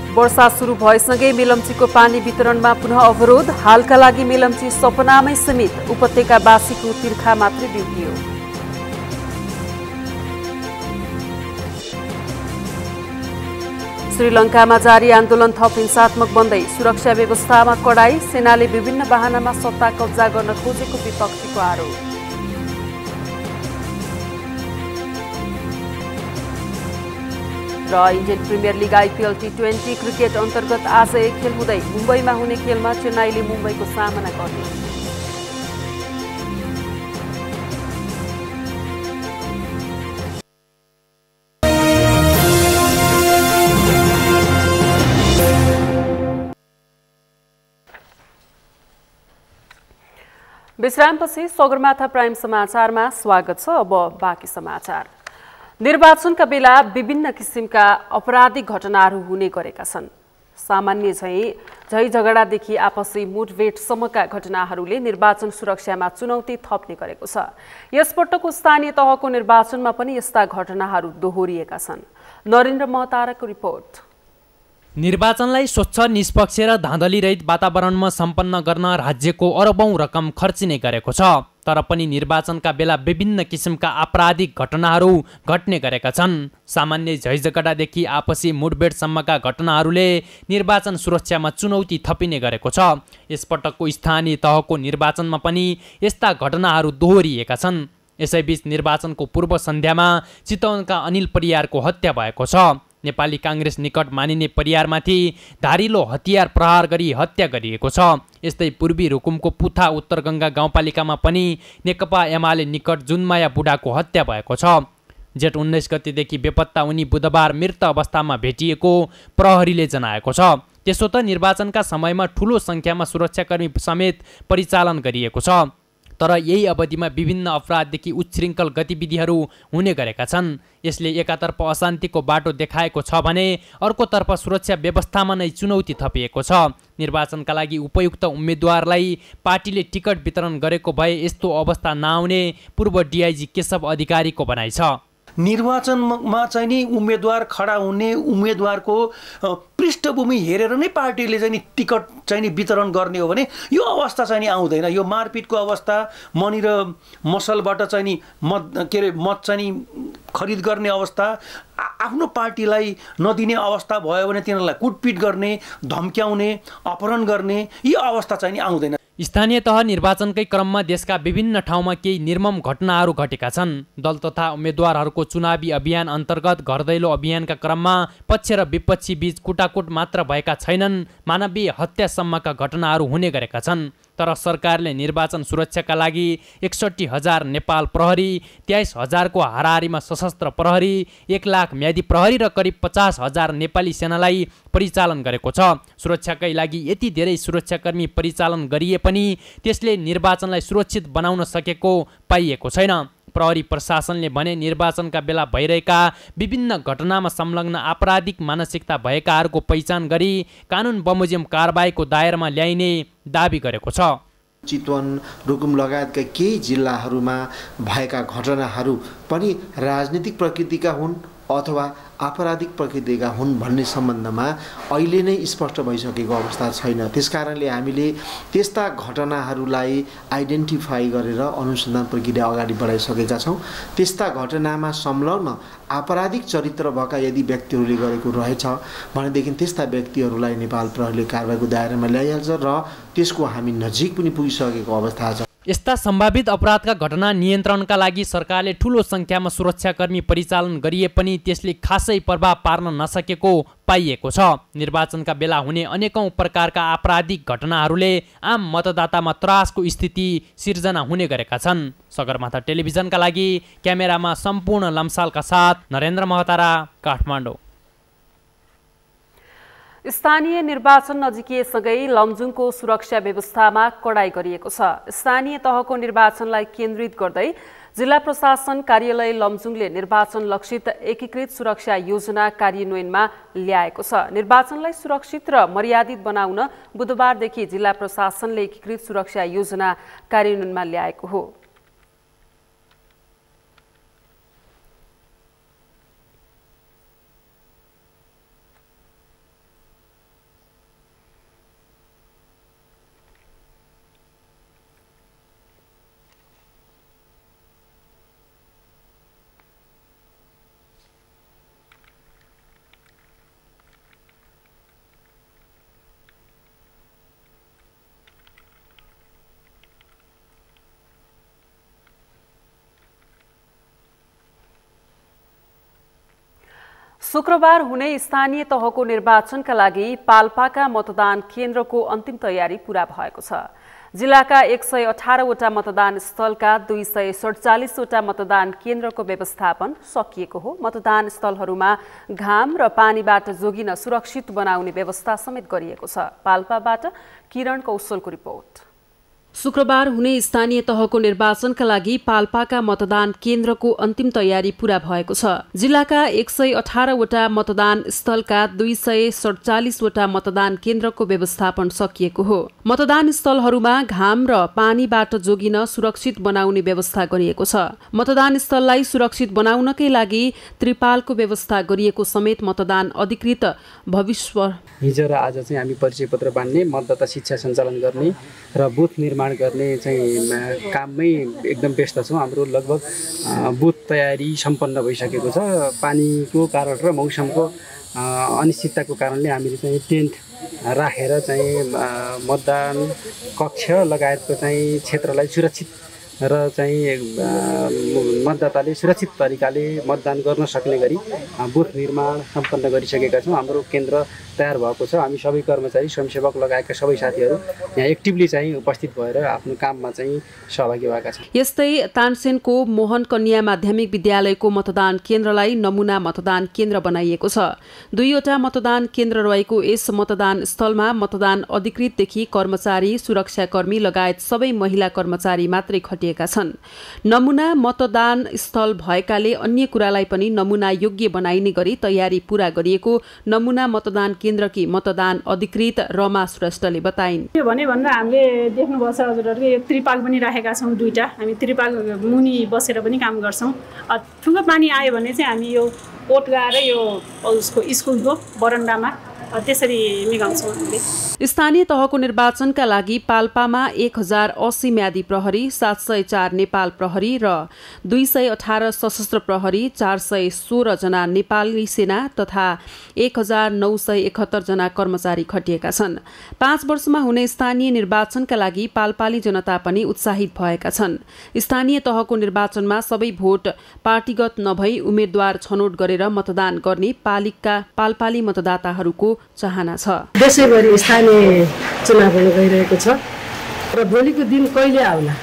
वर्षा सुरु भएसँगै मेलम्चीको पानी वितरणमा पुनः अवरोध। हालका लागि मेलम्ची सपनामै सीमित, उपत्यकावासीको तिर्खा मात्रै बिउतियो। श्रीलङ्कामा जारी आन्दोलन थप हिंसात्मक बन्दै, सुरक्षा व्यवस्थामा कडाई। सेनाले विभिन्न बहानामा सत्ता कब्जा गर्न खोजेको विपक्षीको आरोप। र इन्डियन प्रिमियर लिग आइपिएल टी20 क्रिकेट अन्तर्गत आज एक खेल हुँदै मुम्बईमा हुने खेलमा चेन्नाईले मुम्बईको सामना गर्ने। विश्रामपछि सगरमाथा प्राइम समाचारमा स्वागत छ। अब बाँकी समाचार। निर्वाचनका बेला विभिन्न किसिमका आपराधिक घटनाहरू हुने गरेका छन्। सामान्य झै झगडादेखि आपसी मुठभेडसम्मका घटनाहरूले निर्वाचन सुरक्षामा चुनौती थप्ने गरेको छ। यसपटकको स्थानीय तहको निर्वाचनमा पनि यस्ता घटनाहरू दोहोरिएका छन्। नरेन्द्र महताराको रिपोर्ट। निर्वाचनलाई स्वच्छ, निष्पक्ष र धाँधलीरहित वातावरणमा सम्पन्न गर्न राज्यको अरबौं रकम खर्चिने गरेको छ। तर पनि निर्वाचनका बेला विभिन्न किसिमका आपराधिक घटनाहरू घट्ने गरेका छन्। सामान्य झैझगडादेखि आपसी मुठभेडसम्मका घटनाहरूले निर्वाचन सुरक्षामा चुनौती थपिने गरेको छ। यसपटकको स्थानीय तहको निर्वाचनमा पनि यस्ता घटनाहरू दोहोरिएका छन्। यसैबीच निर्वाचनको पूर्व सन्ध्यामा चितवनका अनिल परियारको हत्या भएको छ। नेपाली कांग्रेस निकट मानिने परियारमाथि धारिलो हतियार प्रहार गरी हत्या गरिएको छ। यस्तै पूर्वी रुकुमको पुथा उत्तरगङ्गा गाउँपालिकामा पनि नेकपा एमाले निकट जुनमाया बुढाको हत्या भएको छ। जेठ 19 गतेदेखि बेपत्ता उनी बुधबार मृत अवस्थामा भेटिएको प्रहरीले जनाएको छ। त्यसो त निर्वाचनका समयमा ठूलो संख्यामा सुरक्षाकर्मी समेत परिचालन गरिएको छ। तर यही अवधिमा विभिन्न अपराधदेखि उच्छृङ्खल गतिविधिहरू हुने गरेका छन्। यसले एकातर्फ अशान्तिको बाटो देखाएको छ भने अर्कोतर्फ सुरक्षा व्यवस्थामा नै चुनौती थपिएको छ। निर्वाचनका लागि उपयुक्त उम्मेदवारलाई पार्टीले टिकट वितरण गरेको भए यस्तो अवस्था नआउने पूर्व डिआइजी केशव अधिकारीको भनाइ छ। निर्वाचनमा चाहिँ नि उम्मेदवार खडा हुने उम्मेदवारको पृष्ठभूमि हेरेर नै पार्टीले चाहिँ नि टिकट चाहिँ नि वितरण गर्ने हो भने यो अवस्था चाहिँ नि आउँदैन। यो मारपिटको अवस्था, मनी र मसलबाट चाहिँ नि मत चाहिँ नि खरिद गर्ने अवस्था, आफ्नो पार्टीलाई नदिने अवस्था भयो भने तिनीहरूलाई कुटपिट गर्ने, धम्क्याउने, अपहरण गर्ने यो अवस्था चाहिँ नि आउँदैन। स्थानीय तह निर्वाचनकै क्रममा देशका विभिन्न ठाउँमा केही निर्मम घटनाहरू घटेका छन्। दल तथा उम्मेद्वारहरूको चुनावी अभियान अन्तर्गत घर दैलो अभियानका क्रममा पक्ष र विपक्षी बीच कुटाकुट मात्र भएका छैनन्, मानवीय हत्यासम्मका घटनाहरू हुने गरेका छन्। तर सरकारले निर्वाचन सुरक्षाका लागि 61,000 नेपाल प्रहरी, 23,000को हाराहारीमा सशस्त्र प्रहरी, 1 लाख म्यादी प्रहरी र करिब 50,000 नेपाली सेनालाई परिचालन गरेको छ। सुरक्षाकै लागि यति धेरै सुरक्षाकर्मी परिचालन गरिए पनि त्यसले निर्वाचनलाई सुरक्षित बनाउन सकेको पाइएको छैन। प्रहरी प्रशासनले भने निर्वाचनका बेला भइरहेका विभिन्न घटनामा संलग्न आपराधिक मानसिकता भएकाहरूको पहिचान गरी कानुन बमोजिम कारबाहीको दायरामा ल्याइने दाबी गरेको छ। चितवन, रुकुम लगायतका केही जिल्लाहरूमा भएका घटनाहरू पनि राजनीतिक प्रकृतिका हुन् अथवा आपराधिक प्रकृतिका हुन् भन्ने सम्बन्धमा अहिले नै स्पष्ट भइसकेको अवस्था छैन। त्यसकारणले हामीले त्यस्ता घटनाहरूलाई आइडेन्टिफाई गरेर अनुसन्धान प्रक्रिया अगाडि बढाइसकेका छौँ। त्यस्ता घटनामा संलग्न आपराधिक चरित्र भएका यदि व्यक्तिहरूले गरेको रहेछ भनेदेखि त्यस्ता व्यक्तिहरूलाई नेपाल प्रहरीले कारबाहीको दायरामा ल्याइहाल्छ र त्यसको हामी नजिक पनि पुगिसकेको अवस्था छ। यस्ता सम्भावित अपराधका घटना नियन्त्रणका लागि सरकारले ठूलो संख्यामा सुरक्षाकर्मी परिचालन गरिए पनि त्यसले खासै प्रभाव पार्न नसकेको पाइएको छ। निर्वाचनका बेला हुने अनेकौं प्रकारका आपराधिक घटनाहरूले आम मतदातामा त्रासको स्थिति सिर्जना हुने गरेका छन्। सगरमाथा टेलिभिजनका लागि क्यामेरामा सम्पूर्ण लम्सालका साथ नरेन्द्र महतारा, काठमाडौँ। स्थानीय निर्वाचन नजिकिएसँगै लमजुङको सुरक्षा व्यवस्थामा कडाई गरिएको छ। स्थानीय तहको निर्वाचनलाई केन्द्रित गर्दै जिल्ला प्रशासन कार्यालय लमजुङले निर्वाचन लक्षित एकीकृत सुरक्षा योजना कार्यान्वयनमा ल्याएको छ। निर्वाचनलाई सुरक्षित र मर्यादित बनाउन बुधबारदेखि जिल्ला प्रशासनले एकीकृत सुरक्षा योजना कार्यान्वयनमा ल्याएको हो। शुक्रबार हुने स्थानीय तहको निर्वाचनका लागि पाल्पाका मतदान केन्द्रको अन्तिम तयारी पूरा भएको छ। जिल्लाका 118 वटा मतदान स्थलका 247 वटा मतदान केन्द्रको व्यवस्थापन सकिएको हो। मतदान स्थलहरूमा घाम र पानीबाट जोगिन सुरक्षित बनाउने व्यवस्था समेत गरिएको छ। पाल्पाबाट किरण कौशलको रिपोर्ट। शुक्रबार हुने स्थानीय तहको निर्वाचनका लागि पाल्पाका मतदान केन्द्रको अन्तिम तयारी पूरा भएको छ। जिल्लाका 118 वटा मतदान स्थलका 247 वटा मतदान केन्द्रको व्यवस्थापन सकिएको हो। मतदान स्थलहरूमा घाम र पानीबाट जोगिन सुरक्षित बनाउने व्यवस्था गरिएको छ। मतदान स्थललाई सुरक्षित बनाउनकै लागि त्रिपालको व्यवस्था गरिएको समेत मतदान अधिकृत भविष्य हिजो र आज चाहिँ हामी परिचय पत्र बाँड्ने, मतदाता शिक्षा सञ्चालन गर्ने र बुथ निर्माण गर्ने चाहिँ काममै एकदम व्यस्त छौँ। हाम्रो लगभग बुथ तयारी सम्पन्न भइसकेको छ। पानीको कारण र मौसमको अनिश्चितताको कारणले हामीले चाहिँ टेन्ट राखेर चाहिँ मतदान कक्ष लगायतको चाहिँ क्षेत्रलाई सुरक्षित र चाहिँ मतदाताले सुरक्षित तरिकाले मतदान गर्न सक्ने गरी बुथ निर्माण सम्पन्न गरिसकेका छौँ। हाम्रो केन्द्र तयार भएको छ। हामी सबै कर्मचारी, स्वयंसेवक लगायतका सबै साथीहरू यहाँ एक्टिभली चाहिँ उपस्थित भएर आफ्नो काममा चाहिँ सहभागी भएका छन्। यस्तै तानसेनको मोहन कन्या माध्यमिक विद्यालयको मतदान केन्द्रलाई नमुना मतदान केन्द्र बनाइएको छ। 2 वटा मतदान केन्द्र रहेको यस मतदान स्थलमा मतदान अधिकृतदेखि कर्मचारी, सुरक्षाकर्मी लगायत सबै महिला कर्मचारी मात्रै खटिएका छन्। नमुना मतदान स्थल भएकाले अन्य कुरालाई पनि नमुना योग्य बनाइने गरी तयारी पूरा गरिएको नमुना मतदान केन्द्रकी मतदान अधिकृत रमा श्रेष्ठले बताइन्। के भने हामीले देख्नुभएको छ हजुरहरुले यो त्रिपाल पनि राखेका छौँ 2टा। हामी त्रिपाल मुनि बसेर पनि काम गर्छौँ। ठुलो पानी आयो भने चाहिँ हामी यो ओट गाएर यो उसको स्कुलको बरन्डामा त्यसरी मिगाउँछौँ हामीले। स्थानीय तहको निर्वाचनका लागि पाल्पामा 1080 म्यादी प्रहरी, 704 नेपाल प्रहरी र 218 सशस्त्र प्रहरी, 416 जना नेपाली सेना तथा 1971 जना कर्मचारी खटिएका छन्। 5 वर्षमा हुने स्थानीय निर्वाचनका लागि पाल्पाली जनता पनि उत्साहित भएका छन्। स्थानीय तहको निर्वाचनमा सबै भोट पार्टीगत नभई उम्मेद्वार छनौट गरेर मतदान गर्ने पाल्पाली मतदाताहरूको चाहना छ। देशैभरि स्थानीय चुनाव हुन गइरहेको छ र भोलिको दिन कहिले आउला।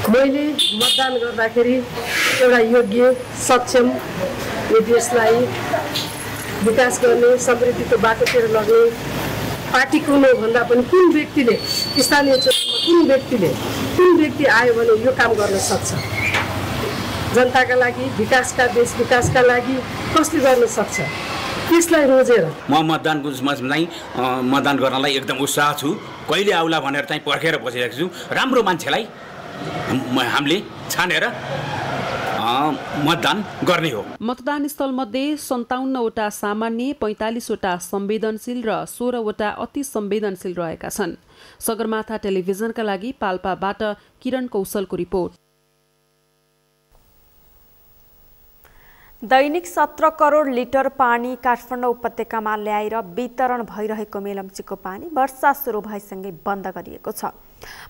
मैले मतदान गर्दाखेरि एउटा योग्य, सक्षम यो देशलाई विकास गर्ने, समृद्धिको बाटोतिर लग्ने पार्टी कुन हो भन्दा पनि कुन व्यक्तिले स्थानीय चुनावमा कुन व्यक्ति आयो भने यो काम गर्न सक्छ, जनताका लागि, विकासका, देश विकासका लागि कसले गर्न सक्छ, त्यसलाई रोजेर म मतदानको चाहिँ मतदान गर्नलाई एकदम उत्साह छु। कहिले आउला भनेर चाहिँ पर्खेर बसिरहेको छु। राम्रो मान्छेलाई हामीले छानेर मतदान गर्ने हो। मतदान स्थल मध्ये 57 वटा सामान्य, 45 वटा संवेदनशील र 16 वटा अति संवेदनशील रहेका छन्। सगरमाथा टेलिभिजनका लागि पाल्पाबाट किरण कौशलको रिपोर्ट। दैनिक 17 करोड लिटर पानी काठमाडौँ उपत्यकामा ल्याएर वितरण भइरहेको मेलम्चीको पानी वर्षा सुरु भएसँगै बन्द गरिएको छ।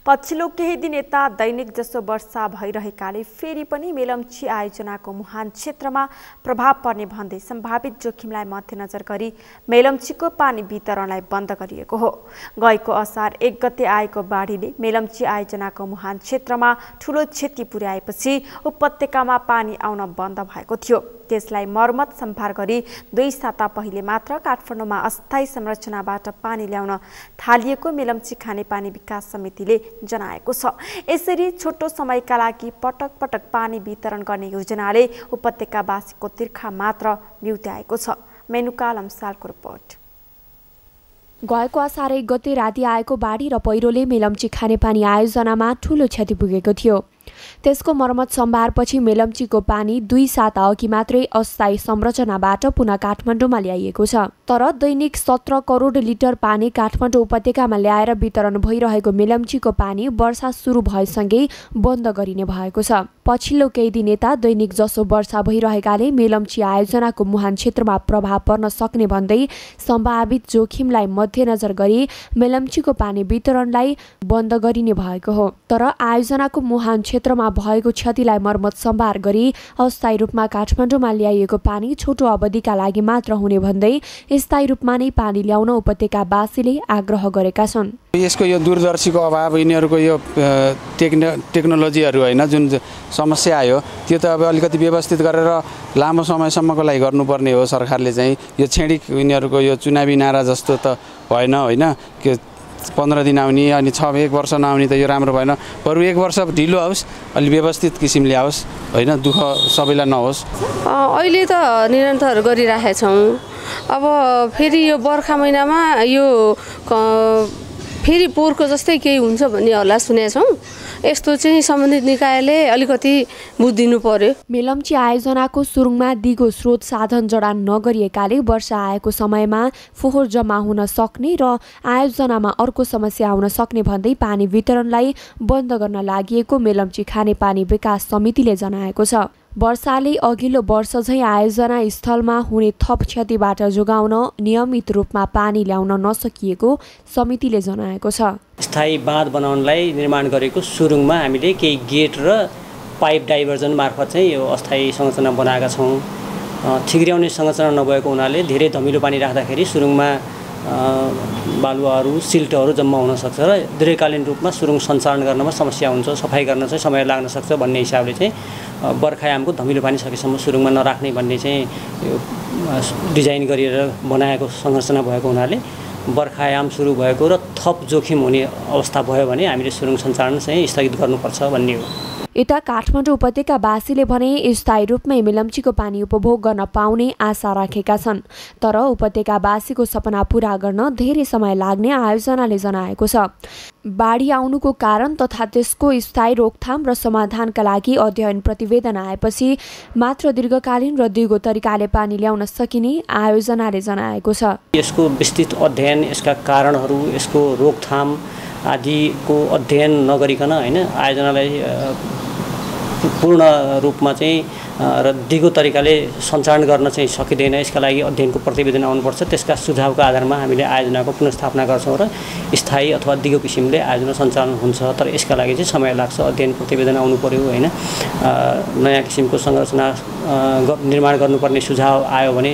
पछिल्लो केही दिन यता दैनिक जसो वर्षा भइरहेकाले फेरि पनि मेलम्ची आयोजनाको मुहान क्षेत्रमा प्रभाव पर्ने भन्दै सम्भावित जोखिमलाई मध्यनजर गरी मेलम्चीको पानी वितरणलाई बन्द गरिएको हो। गएको असार 1 गते आएको बाढीले मेलम्ची आयोजनाको मुहान क्षेत्रमा ठूलो क्षति पुर्याएपछि उपत्यकामा पानी आउन बन्द भएको थियो। त्यसलाई मर्मत सम्भार गरी 2 साता पहिले मात्र काठमाडौँमा अस्थायी संरचनाबाट पानी ल्याउन थालिएको मेलम्ची खानेपानी विकास समितिले जनाएको छ। यसरी छोटो समयका लागि पटक पटक पानी वितरण गर्ने योजनाले उपत्यकावासीको तिर्खा मात्र बिउत्याएको छ। मेनुका लम्सालको रिपोर्ट। गएको असार 1 गते राति आएको बाढी र पहिरोले मेलम्ची खानेपानी आयोजनामा ठूलो क्षति पुगेको थियो। त्यसको मर्मत सम्भारपछि मेलम्चीको पानी 2 साता अघि मात्रै अस्थायी संरचनाबाट पुनः काठमाडौँमा ल्याइएको छ। तर दैनिक 17 करोड लिटर पानी काठमाडौँ उपत्यकामा ल्याएर वितरण भइरहेको मेलम्चीको पानी वर्षा सुरु भएसँगै बन्द गरिने भएको छ। पछिल्लो केही दिन यता दैनिक जसो वर्षा भइरहेकाले मेलम्ची आयोजनाको मुहान क्षेत्रमा प्रभाव पर्न सक्ने भन्दै सम्भावित जोखिमलाई मध्यनजर गरी मेलम्चीको पानी वितरणलाई बन्द गरिने भएको हो। तर आयोजनाको मुहान क्षेत्रमा भएको क्षतिलाई मर्मत सम्भार गरी अस्थायी रूपमा काठमाडौँमा ल्याइएको पानी छोटो अवधिका लागि मात्र हुने भन्दै स्थायी रूपमा नै पानी ल्याउन उपत्यकावासीले आग्रह गरेका छन्। यसको यो दूरदर्शीको अभाव, यिनीहरूको यो टेक्नोलोजीहरू होइन, जुन समस्या आयो त्यो त अब अलिकति व्यवस्थित गरेर लामो समयसम्मको लागि गर्नुपर्ने हो। सरकारले चाहिँ यो छेडिक यिनीहरूको यो चुनावी नारा जस्तो त भएन होइन, के 15 दिन आउने अनि 1 वर्ष नआउने त यो राम्रो भएन। बरु 1 वर्ष ढिलो आओस्, अलि व्यवस्थित किसिमले आओस् होइन, दुःख सबैलाई नहोस्। अहिले त निरन्तर गरिरहेका छौँ। अब फेरि यो बर्खा महिनामा यो फेरि पोहोरको जस्तै केही हुन्छ भन्ने हल्ला सुनेका छौँ। यस्तो चाहिँ सम्बन्धित निकायले अलिकति बुझिदिनु पर्यो। मेलम्ची आयोजनाको सुरुङमा दिगो स्रोत साधन जडान नगरिएकाले वर्षा आएको समयमा फोहोर जम्मा हुन सक्ने र आयोजनामा अर्को समस्या आउन सक्ने भन्दै पानी वितरणलाई बन्द गर्न लागि मेलम्ची खानेपानी विकास समितिले जनाएको छ। वर्षाले अघिल्लो वर्ष झैँ आयोजना स्थलमा हुने थप क्षतिबाट जोगाउन नियमित रूपमा पानी ल्याउन नसकिएको समितिले जनाएको छ। स्थायी बाँध बनाउनलाई निर्माण गरेको सुरुङमा हामीले केही गेट र पाइप डाइभर्जन मार्फत चाहिँ यो अस्थायी संरचना बनाएका छौँ। ठिग्र्याउने संरचना नभएको हुनाले धेरै धमिलो पानी राख्दाखेरि सुरुङमा बालुवाहरू सिल्टहरू जम्मा हुन सक्छ र दीर्घकालीन रूपमा सुरुङ सञ्चालन गर्नमा समस्या हुन्छ, सफाइ गर्न चाहिँ समय लाग्न सक्छ भन्ने हिसाबले चाहिँ बर्खायामको धमिलो पानी सकेसम्म सुरुङमा नराख्ने भन्ने चाहिँ यो डिजाइन गरेर बनाएको संरचना भएको हुनाले बर्खायाम सुरु भएको र थप जोखिम हुने अवस्था भयो भने हामीले सुरुङ सञ्चालन चाहिँ स्थगित गर्नुपर्छ भन्ने हो। यता काठमाडौँ उपत्यकावासीले भने स्थायी रूपमै मेलम्चीको पानी उपभोग गर्न पाउने आशा राखेका छन्। तर उपत्यकावासीको सपना पूरा गर्न धेरै समय लाग्ने आयोजनाले जनाएको छ। बाढी आउनुको कारण तथा त्यसको स्थायी रोकथाम र समाधानका लागि अध्ययन प्रतिवेदन आएपछि मात्र दीर्घकालीन र दिगो तरिकाले पानी ल्याउन सकिने आयोजनाले जनाएको छ। यसको विस्तृत अध्ययन, यसका कारणहरू, यसको रोकथाम आदिको अध्ययन नगरिकन होइन आयोजनालाई पूर्ण रूपमा चाहिँ र दिगो तरिकाले सञ्चालन गर्न चाहिँ सकिँदैन। यसका लागि अध्ययनको प्रतिवेदन आउनुपर्छ। त्यसका सुझावको आधारमा हामीले आयोजनाको पुनर्स्थापना गर्छौँ र स्थायी अथवा दिगो किसिमले आयोजना सञ्चालन हुन्छ। तर यसका लागि चाहिँ समय लाग्छ, अध्ययन प्रतिवेदन आउनु पर्यो होइन। नयाँ किसिमको संरचना निर्माण गर्नुपर्ने सुझाव आयो भने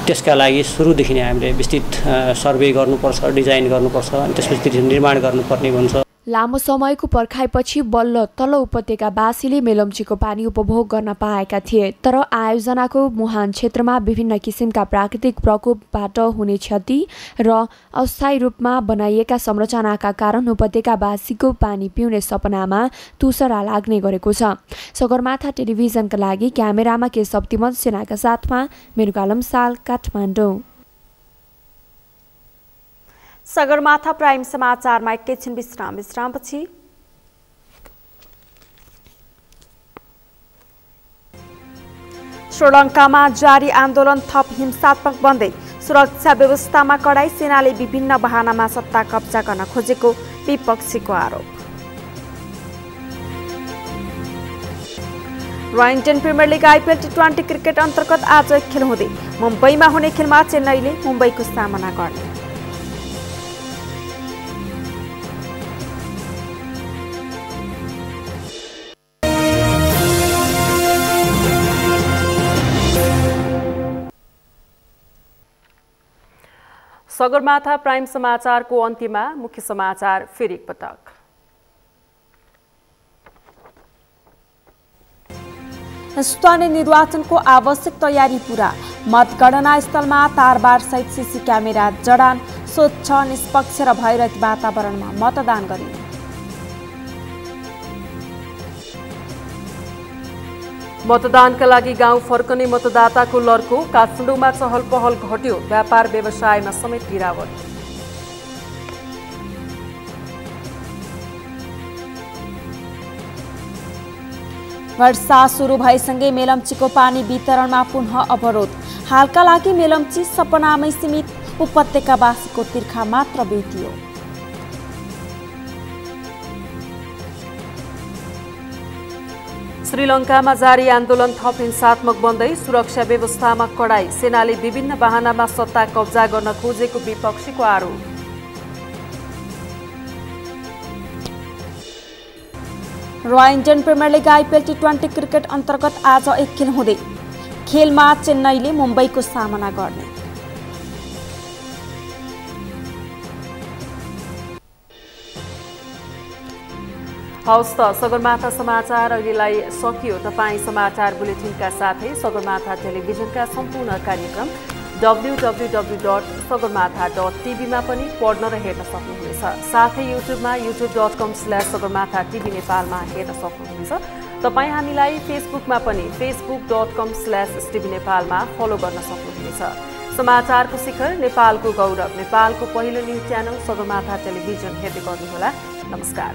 त्यसका लागि सुरुदेखि नै हामीले विस्तृत सर्वे गर्नुपर्छ, डिजाइन गर्नुपर्छ, अनि त्यसपछि निर्माण गर्नुपर्ने हुन्छ। लामो समयको पर्खाइपछि बल्ल तल्लो उपत्यकावासीले मेलम्चीको पानी उपभोग गर्न पाएका थिए। तर आयोजनाको मुहान क्षेत्रमा विभिन्न किसिमका प्राकृतिक प्रकोपबाट हुने क्षति र अस्थायी रूपमा बनाइएका संरचनाका कारण उपत्यकावासीको पानी पिउने सपनामा तुसरा लाग्ने गरेको छ। सगरमाथा टेलिभिजनका लागि क्यामेरामा के सप्तिमन सेनाका साथमा मेनुका लम्साल, काठमाडौँ। सगरमाथा प्राइम समाचारमा एकैछिन विश्रामपछि श्रीलङ्कामा जारी आन्दोलन थप हिंसात्मक बन्दै सुरक्षा व्यवस्थामा कडाई, सेनाले विभिन्न बहानामा सत्ता कब्जा गर्न खोजेको विपक्षीको आरोप। र इन्डियन प्रिमियर लिग आइपिएल टी20 क्रिकेट अन्तर्गत आज एक खेल हुँदै मुम्बईमा हुने खेलमा चेन्नईले मुम्बईको सामना गर्ने। सगरमाथा प्राइम समाचारको अन्त्यमा मुख्य समाचार फेरि एकपटक। स्थानीय निर्वाचनको आवश्यक तयारी पूरा, मतगणना स्थलमा तारबार सहित सीसी क्यामेरा जडान, स्वच्छ निष्पक्ष र भयरहित वातावरणमा मतदान गरिने। मतदानका लागि गाउँ फर्कने मतदाताको लर्को, काठमाडौँमा चहल पहल घट्यो, व्यापार व्यवसायमा समेत गिरावट। वर्षा सुरु भएसँगै मेलम्चीको पानी वितरणमा पुनः अवरोध, हालका लागि मेलम्ची सपनामै सीमित, उपत्यकावासीको तिर्खा मात्र भेटियो। श्रीलङ्कामा जारी आन्दोलन थप हिंसात्मक बन्दै, सुरक्षा व्यवस्थामा कडाई, सेनाले विभिन्न बहानामा सत्ता कब्जा गर्न खोजेको विपक्षीको आरोप। Royal Indian premier league IPL टी20 क्रिकेट अन्तर्गत आज एक खेल हुँदै, खेलमा चेन्नईले मुम्बईको सामना गर्ने। हवस् त सगरमाथा समाचार अहिलेलाई सकियो। तपाईँ समाचार बुलेटिनका साथै सगरमाथा टेलिभिजनका सम्पूर्ण कार्यक्रम www.sagarmatha.tv मा पनि पढ्न र हेर्न सक्नुहुनेछ। साथै युट्युबमा youtube.com/sagarmatha.tv नेपालमा हेर्न सक्नुहुनेछ। तपाईँ हामीलाई फेसबुकमा पनि facebook.com/STV नेपालमा फलो गर्न सक्नुहुनेछ। समाचारको शिखर, नेपालको गौरव, नेपालको पहिलो न्युज च्यानल सगरमाथा टेलिभिजन हेर्दै गर्नुहोला। नमस्कार।